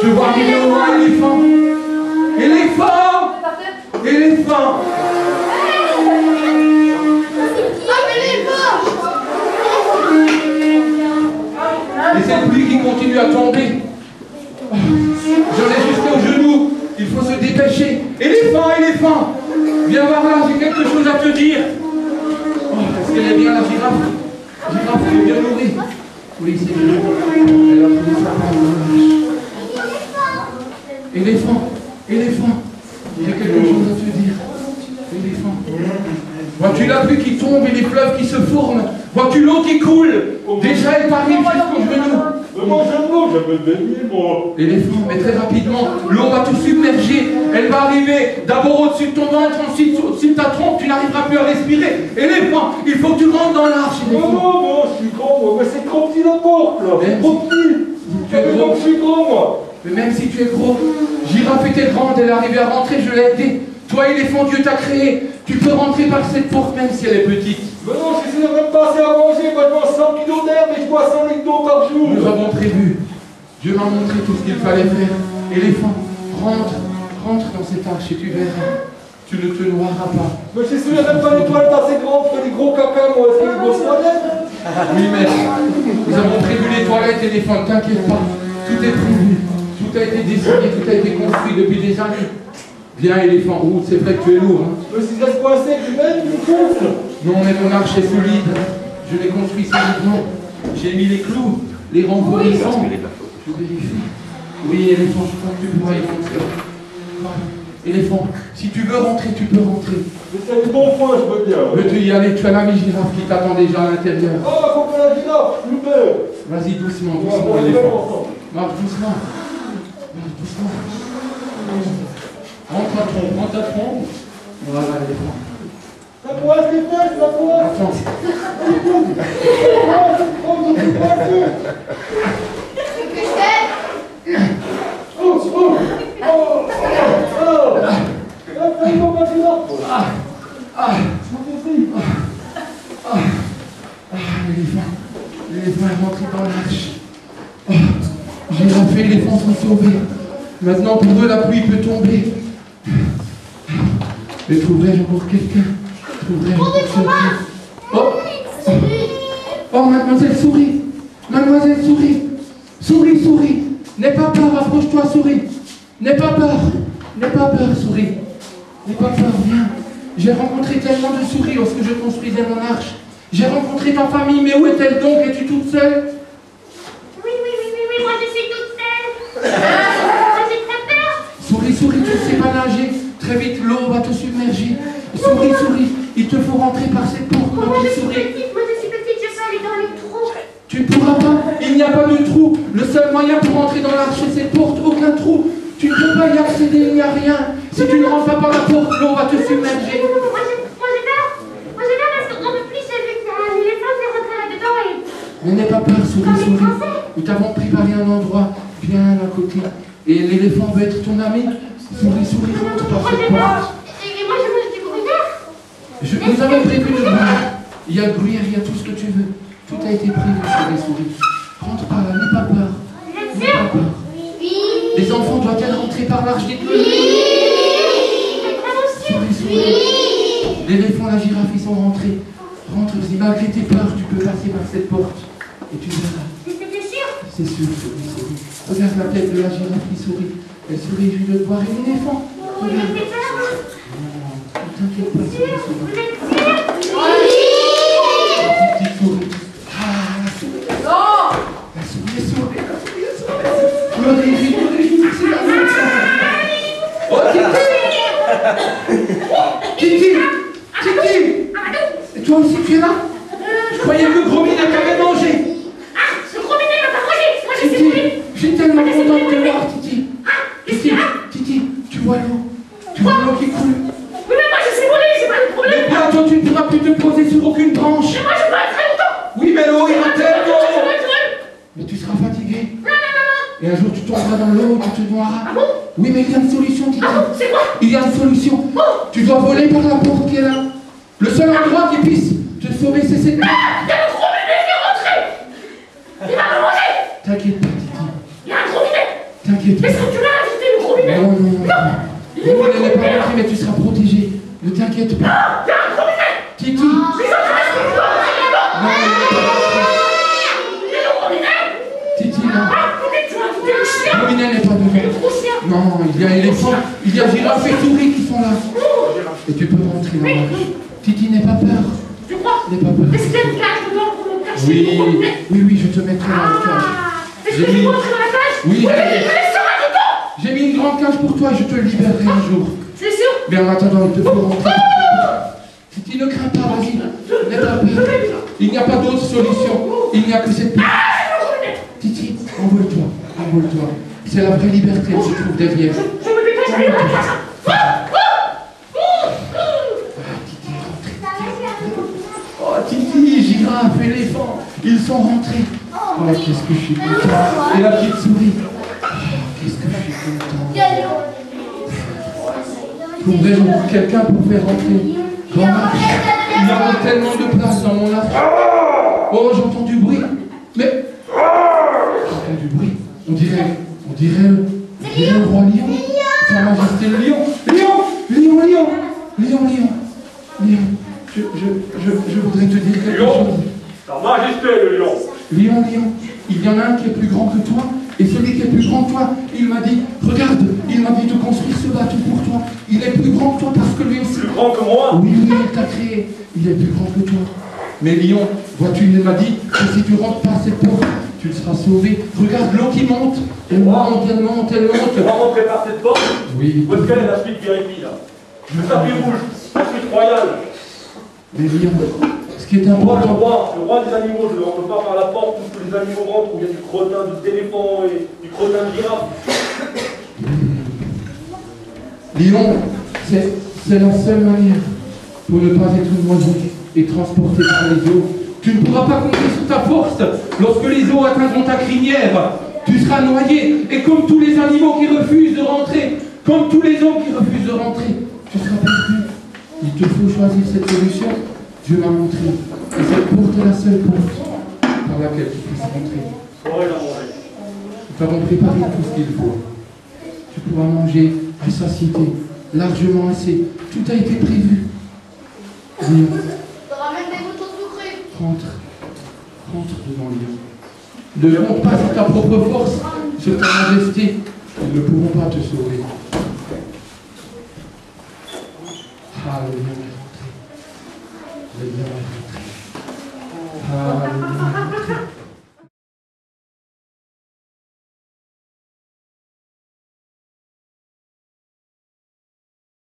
Je vois arriver au loin l'éléphant. Éléphant. Éléphant. Et cette pluie qui continue à tomber. J'en ai jusqu'au genou. Il faut se dépêcher. Éléphant, éléphant. Viens voir là, j'ai quelque chose à te dire. Oh, est-ce qu'elle est bien la girafe? Girafe, elle est bien nourrie. Oui, c'est bien. Elle a pris sa vache. Éléphant, éléphant. J'ai quelque chose à te dire. Éléphant. Vois-tu la pluie qui tombe et les fleuves qui se forment? Vois-tu l'eau qui coule? Déjà elle parvient jusqu'au genou. Moi j'aime l'eau, j'aime le baigner, moi. L'éléphant, mais très rapidement, l'eau va te submerger. Elle va arriver d'abord au-dessus de ton ventre, ensuite au-dessus de ta trompe, tu n'arriveras plus à respirer. Éléphant, il faut que tu rentres dans l'arche. Non, moi je suis grand, moi. Mais c'est trop petit la porte, là. C'est trop petit. Tu es gros. Je suis grand, moi. Mais même si tu es gros, Girafe était grande, elle est arrivée à rentrer, je l'ai aidée. Toi, éléphant, Dieu t'a créé. Tu peux rentrer par cette porte même si elle est petite. Mais non, je suis même pas assez à manger. Moi, je mange 100 kilos d'air, mais je bois 100 litres d'eau par jour. Nous avons prévu. Dieu m'a montré tout ce qu'il fallait faire. Éléphant, rentre dans cette arche et tu verras. Tu ne te noieras pas. Mais je suis même pas les toilettes assez grandes, je fais des gros caca, moi. Est-ce qu'il y a des grosses toilettes? Oui, mais nous avons prévu les toilettes, éléphant, ne t'inquiète pas. Tout est prévu. Tout a été dessiné, tout a été construit depuis des années. Viens, éléphant roux, c'est vrai que tu es lourd. Hein. Mais si je reste coincé, tu m'aides, tu me gonfles. Non, mais mon arche est solide. Je l'ai construit solidement. J'ai mis les clous, les renforçants. Je vérifie. Oui, éléphant, je crois que tu pourras y rentrer. Éléphant, si tu veux rentrer, tu peux rentrer. Mais c'est du bon point, je veux bien. Veux-tu y aller? Tu as l'ami girafe qui t'attend déjà à l'intérieur. Oh, faut que la girafe, s'il vous plaît. Vas-y, doucement, Ouais, doucement, bon, éléphant. Marche doucement. Marche doucement. Rentre ta trompe, rentre ta trompe. Voilà, éléphant. Ça poisse les fesses, ça poisse. Attends. L'éléphant est rentré dans l'arche. Oh, Girafe et l'éléphant sont sauvés. Maintenant, pour eux, la pluie peut tomber. Mais trouverai-je encore quelqu'un? Trouverai-je encore quelqu'un? Oh! Oh, mademoiselle Souris! Mademoiselle Souris! Souris, Souris! N'aie pas peur, approche-toi, Souris! N'aie pas peur! N'aie pas peur, Souris! N'aie pas peur, viens! J'ai rencontré tellement de souris lorsque je construisais mon arche. J'ai rencontré ta famille, mais où est-elle donc? Es-tu toute seule? Oui, moi je suis toute seule. Moi j'ai très peur. Souris, Souris, tu ne sais pas nager. Très vite, l'eau va te submerger. Souris, Souris, il te faut rentrer par cette porte. Moi je suis petite, je peux aller dans les trous. Tu ne pourras pas, il n'y a pas de trou. Le seul moyen pour rentrer dans l'arche, c'est cette porte, aucun trou. Tu ne peux pas y accéder, il n'y a rien. Si tu ne rentres pas par la porte, l'eau va te submerger. Moi j'ai peur. Moi j'ai peur parce qu'en plus j'ai vu qu'un éléphant s'est rentré là-dedans et... Mais n'aie pas peur, Souris, Souris. Nous t'avons préparé un endroit bien à côté. Et l'éléphant veut être ton ami. Souris, Souris, rentre par cette porte. Et moi je veux du gruyère. Nous avons prévu le gruyère. Il y a le gruyère, il y a tout ce que tu veux. Tout a été prévu, Souris, Souris. Rentre par là, n'aie pas peur. Vous êtes N'aie sûr? pas peur. Oui. Les enfants doivent-elles rentrer par l'arche? Dites-le. Souris, Souris. L'éléphant, la girafe, ils sont rentrés. Rentre, vas-y, malgré tes peurs, tu peux passer par cette porte. Et tu verras. C'était sûr? C'est sûr, Souris, Souris. Regarde la tête de la girafe qui sourit. Elle sourit juste de te voir. Et l'éléphant. Oui, Regarde. mais c'est peur. Non, ne t'inquiète pas, Souris, Vous Souris. êtes sûr? Petite souris. Ah, la souris. La souris est sauvée, la souris est sauvée. Pleurez, vite, c'est la souris. Oh, Titi! Titi! Et toi aussi, tu es là? Je croyais que le gros mine avait mangé. Ah, ce gros bébé m'a pas mangé. Moi je suis Titi, mouillée. je suis tellement contente de te voir, Titi. Titi, tu vois l'eau? Tu vois l'eau qui coule? Oui, mais moi je suis mouillée, j'ai pas de problème. Mais bientôt, tu ne pourras plus te poser sur aucune branche. Mais moi je peux être très longtemps. Oui, mais l'eau ira tellement. Je veux être seule. Mais tu seras fatigué. Non. Et un jour, tu tomberas dans l'eau, tu te noieras. Ah bon? Oui, mais il y a une solution, Titi. Ah bon, c'est quoi? Il y a une solution. Tu dois voler par la porte qui est là. Le seul endroit qui puisse te sauver, c'est cette porte. Ah, il y a le gros bébé qui est rentré. Il va me manger. T'inquiète pas, Titi. Il y a un gros bébé. T'inquiète t'inquiète pas. Est-ce que tu l'as ajouté le gros Mais non, non, non. Mominet n'est pas rentré, mais tu seras protégé. Ne t'inquiète pas. Il y a un gros minet. Titi. Mais ça, tu restes une fois, Non, il n'est pas rentré. il est le gros minet. Titi, non. Ah, peut-être tu as ajouté le chien. Mominet n'est pas Le devant. gros chien. Non, il y a éléphant, il y a girafe et souris qui sont là. Et tu peux rentrer là-bas. Titi, n'aie pas peur. Tu crois? N'aie pas peur. Est-ce qu'il y a une cage dedans pour me cacher Oui, le gros minet? oui, oui, je te mettrai dans le cage. Est-ce J'ai que tu mis- peux entrer dans la cage? Oui, mais allez. il me laissera dedans. J'ai mis une grande cage pour toi, je te libérerai un jour. Tu es sûr? Mais en attendant, il te faut rentrer. Titi, ne crains pas, vas-y. N'aie pas peur. Il n'y a pas d'autre solution. Il n'y a que cette... Titi, envole-toi, envole-toi. C'est la vraie liberté qui se trouve derrière. Je me dépêche, allez, on va faire ça. Oh, Titi, girafe, éléphant, ils sont rentrés. Oh, qu'est-ce que je suis content. Et la petite souris. Oh, qu'est-ce que je suis content. Trouverez-vous quelqu'un pour faire rentrer? Grand-mère, il y aura tellement de place dans mon affaire. Oh, j'entends du bruit. Mais... J'entends du bruit. On dirait le roi lion. Sa majesté le lion. Lion. Je voudrais te dire quelque Lion. chose. Sa Majesté, le lion. Lion, il y en a un qui est plus grand que toi, et celui qui est plus grand que toi, il m'a dit, regarde, il m'a dit de construire ce bateau pour toi. Il est plus grand que toi parce que lui aussi. Plus grand que moi. Oui, il t'a créé. Il est plus grand que toi. Mais Lion, vois-tu, il m'a dit que si tu rentres par cette porte, tu seras sauvé. Regarde l'eau qui monte. Elle monte. On va rentrer par cette porte. Oui. Où est-ce qu'elle est la suite VIP là? Le tapis rouge, la suite royale. Mais Lion, ce qui est Moi, important... le roi des animaux, je ne rentre pas par la porte où tous les animaux rentrent, où il y a du crottin d'éléphant et du crottin de girafe. Lion, c'est la seule manière pour ne pas être noyé et transporté par les eaux. Tu ne pourras pas compter sur ta force lorsque les eaux atteindront ta crinière. Tu seras noyé et comme tous les animaux qui refusent de rentrer, comme tous les hommes qui refusent de rentrer, tu seras perdu. Il te faut choisir cette solution. Dieu m'a montré. Et cette porte est la seule porte par laquelle tu puisses rentrer. Soirée la manger. Nous t'avons préparé tout ce qu'il faut. Tu pourras manger à satiété, largement assez. Tout a été prévu. Lion, Je ramène des boutons sucrés. rentre devant Lion. Ne compte pas sur ta propre force, sur ta majesté. Ils ne pourront pas te sauver. Alléluia.